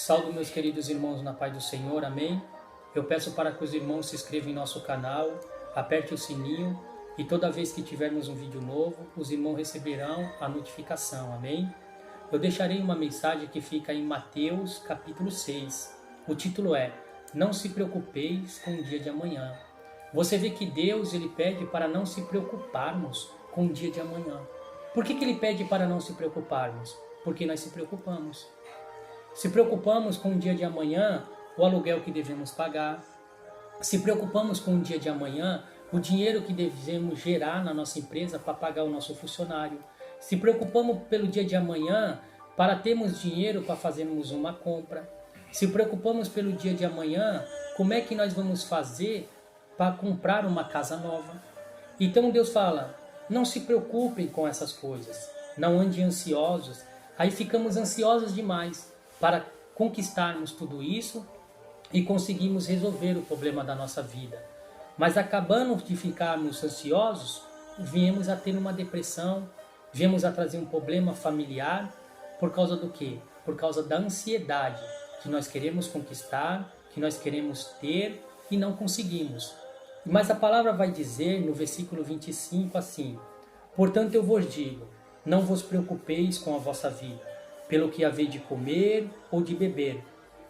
Salve meus queridos irmãos na paz do Senhor, amém? Eu peço para que os irmãos se inscrevam em nosso canal, aperte o sininho e toda vez que tivermos um vídeo novo, os irmãos receberão a notificação, amém? Eu deixarei uma mensagem que fica em Mateus capítulo 6. O título é: Não se preocupeis com o dia de amanhã. Você vê que Deus ele pede para não se preocuparmos com o dia de amanhã. Por que ele pede para não se preocuparmos? Porque nós se preocupamos. Se preocupamos com o dia de amanhã, o aluguel que devemos pagar. Se preocupamos com o dia de amanhã, o dinheiro que devemos gerar na nossa empresa para pagar o nosso funcionário. Se preocupamos pelo dia de amanhã para termos dinheiro para fazermos uma compra. Se preocupamos pelo dia de amanhã, como é que nós vamos fazer para comprar uma casa nova? Então Deus fala, não se preocupem com essas coisas, não andem ansiosos. Aí ficamos ansiosos demais para conquistarmos tudo isso e conseguimos resolver o problema da nossa vida. Mas acabando de ficarmos ansiosos, viemos a ter uma depressão, viemos a trazer um problema familiar, por causa do quê? Por causa da ansiedade que nós queremos conquistar, que nós queremos ter e não conseguimos. Mas a palavra vai dizer no versículo 25 assim: Portanto eu vos digo, não vos preocupeis com a vossa vida, pelo que haveis de comer ou de beber,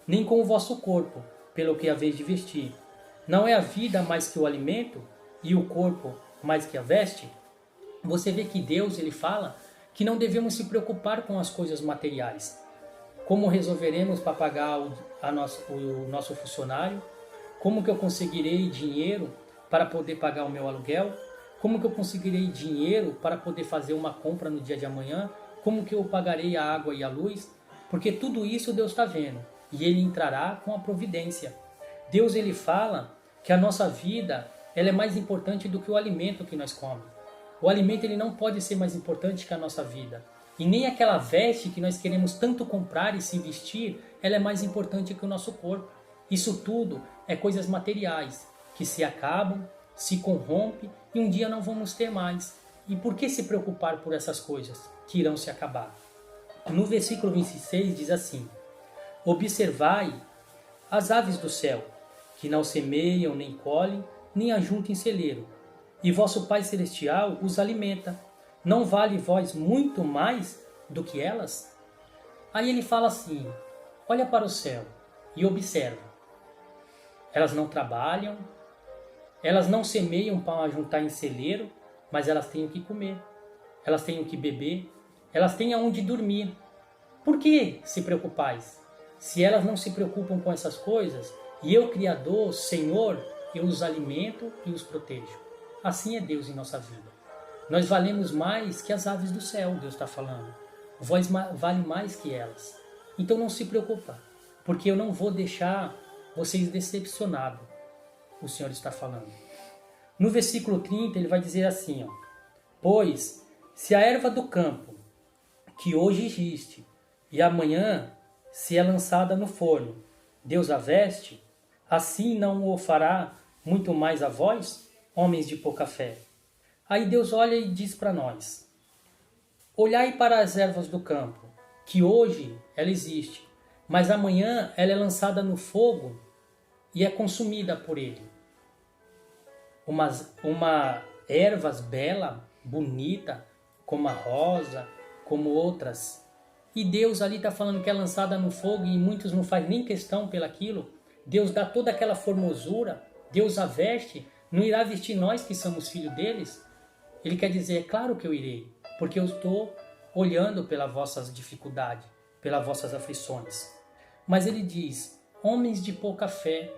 nem com o vosso corpo, pelo que haveis de vestir. Não é a vida mais que o alimento, e o corpo mais que a veste? Você vê que Deus ele fala que não devemos se preocupar com as coisas materiais. Como resolveremos para pagar o nosso funcionário? Como que eu conseguirei dinheiro para poder pagar o meu aluguel? Como que eu conseguirei dinheiro para poder fazer uma compra no dia de amanhã? Como que eu pagarei a água e a luz? Porque tudo isso Deus está vendo. E Ele entrará com a providência. Deus ele fala que a nossa vida ela é mais importante do que o alimento que nós comemos. O alimento ele não pode ser mais importante que a nossa vida. E nem aquela veste que nós queremos tanto comprar e se vestir, ela é mais importante que o nosso corpo. Isso tudo é coisas materiais, que se acabam, se corrompem e um dia não vamos ter mais. E por que se preocupar por essas coisas que irão se acabar? No versículo 26 diz assim: Observai as aves do céu, que não semeiam, nem colhem, nem ajuntam em celeiro, e vosso Pai Celestial os alimenta. Não vale vós muito mais do que elas? Aí ele fala assim, olha para o céu e observa. Elas não trabalham, elas não semeiam para ajuntar em celeiro, mas elas têm o que comer, elas têm o que beber, elas têm aonde dormir. Por que se preocupais? Se elas não se preocupam com essas coisas, e eu, Criador, Senhor, eu os alimento e os protejo. Assim é Deus em nossa vida. Nós valemos mais que as aves do céu, Deus está falando. Vós vale mais que elas. Então não se preocupa, porque eu não vou deixar vocês decepcionados, o Senhor está falando. No versículo 30 ele vai dizer assim, ó, Pois, se a erva do campo, que hoje existe, e amanhã se é lançada no forno, Deus a veste, assim não o fará muito mais a vós, homens de pouca fé? Aí Deus olha e diz para nós, olhai para as ervas do campo, que hoje ela existe, mas amanhã ela é lançada no fogo e é consumida por ele. Uma ervas bela, bonita, como a rosa, como outras. E Deus ali está falando que é lançada no fogo e muitos não fazem nem questão pelaquilo. Deus dá toda aquela formosura, Deus a veste, não irá vestir nós que somos filhos deles? Ele quer dizer, é claro que eu irei, porque eu estou olhando pelas vossas dificuldades, pelas vossas aflições. Mas ele diz, homens de pouca fé.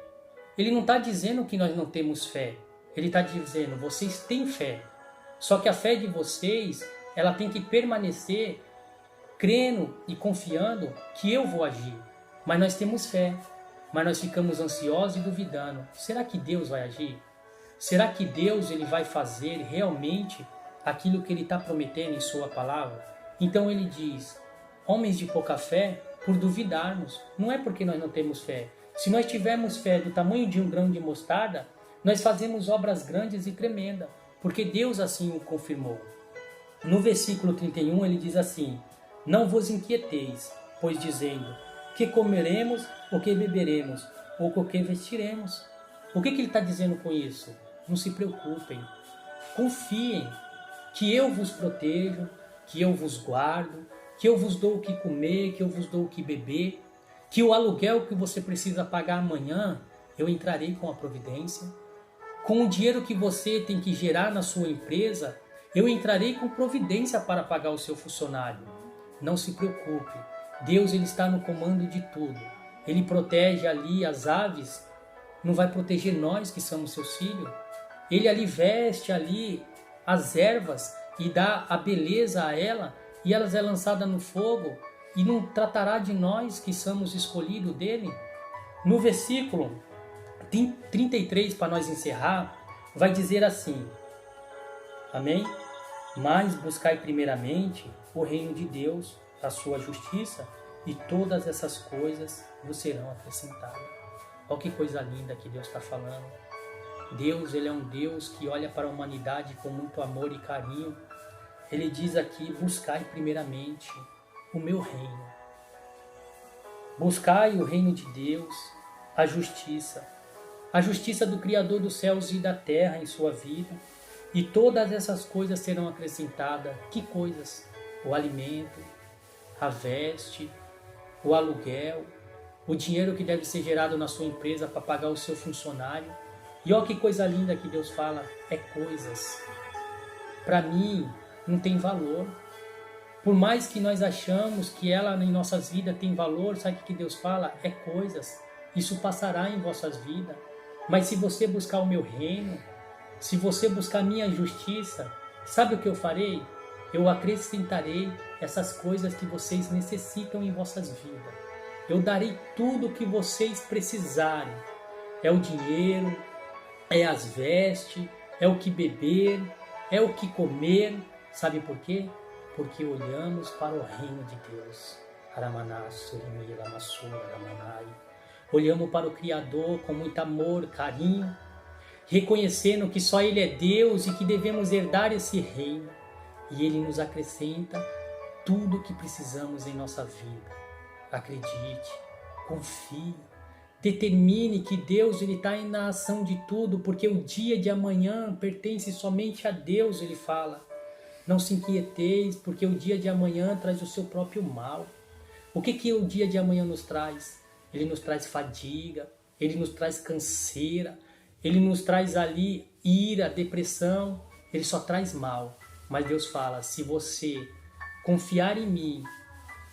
Ele não está dizendo que nós não temos fé. Ele está dizendo, vocês têm fé. Só que a fé de vocês, ela tem que permanecer crendo e confiando que eu vou agir. Mas nós temos fé. Mas nós ficamos ansiosos e duvidando. Será que Deus vai agir? Será que Deus ele vai fazer realmente aquilo que Ele está prometendo em Sua palavra? Então Ele diz, homens de pouca fé, por duvidarmos. Não é porque nós não temos fé. Se nós tivermos fé do tamanho de um grão de mostarda, nós fazemos obras grandes e tremendas, porque Deus assim o confirmou. No versículo 31 ele diz assim, não vos inquieteis, pois dizendo, que comeremos, o que beberemos, ou com o que vestiremos. O que ele está dizendo com isso? Não se preocupem, confiem que eu vos protejo, que eu vos guardo, que eu vos dou o que comer, que eu vos dou o que beber, que o aluguel que você precisa pagar amanhã, eu entrarei com a providência. Com o dinheiro que você tem que gerar na sua empresa, eu entrarei com providência para pagar o seu funcionário. Não se preocupe, Deus ele está no comando de tudo. Ele protege ali as aves, não vai proteger nós que somos seus filhos? Ele ali veste ali as ervas e dá a beleza a ela, e elas é lançada no fogo, e não tratará de nós que somos escolhidos dele? No versículo 33, para nós encerrar, vai dizer assim, amém? Mas buscai primeiramente o reino de Deus, a sua justiça, e todas essas coisas vos serão acrescentadas. Olha que coisa linda que Deus está falando. Deus, ele é um Deus que olha para a humanidade com muito amor e carinho. Ele diz aqui, buscai primeiramente o meu reino. Buscai o reino de Deus, a justiça do Criador dos céus e da terra em sua vida, e todas essas coisas serão acrescentadas. Que coisas? O alimento, a veste, o aluguel, o dinheiro que deve ser gerado na sua empresa para pagar o seu funcionário. E olha que coisa linda que Deus fala, é coisas. Para mim, não tem valor. Por mais que nós achamos que ela em nossas vidas tem valor, sabe o que Deus fala? É coisas. Isso passará em vossas vidas. Mas se você buscar o meu reino, se você buscar a minha justiça, sabe o que eu farei? Eu acrescentarei essas coisas que vocês necessitam em vossas vidas. Eu darei tudo o que vocês precisarem. É o dinheiro, é as vestes, é o que beber, é o que comer. Sabe por quê? Porque olhamos para o reino de Deus. Olhamos para o Criador com muito amor, carinho, reconhecendo que só Ele é Deus e que devemos herdar esse reino. E Ele nos acrescenta tudo o que precisamos em nossa vida. Acredite, confie, determine que Deus está na ação de tudo, porque o dia de amanhã pertence somente a Deus, Ele fala. Não se inquieteis, porque o dia de amanhã traz o seu próprio mal. O que o dia de amanhã nos traz? Ele nos traz fadiga, ele nos traz canseira, ele nos traz ali ira, depressão, ele só traz mal. Mas Deus fala, se você confiar em mim,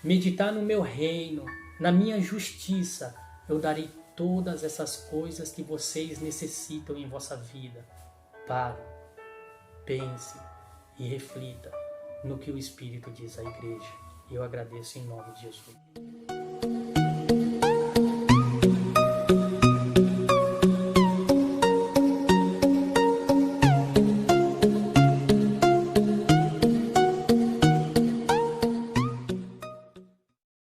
meditar no meu reino, na minha justiça, eu darei todas essas coisas que vocês necessitam em vossa vida. Pare, pense e reflita no que o Espírito diz à igreja. E eu agradeço em nome de Jesus.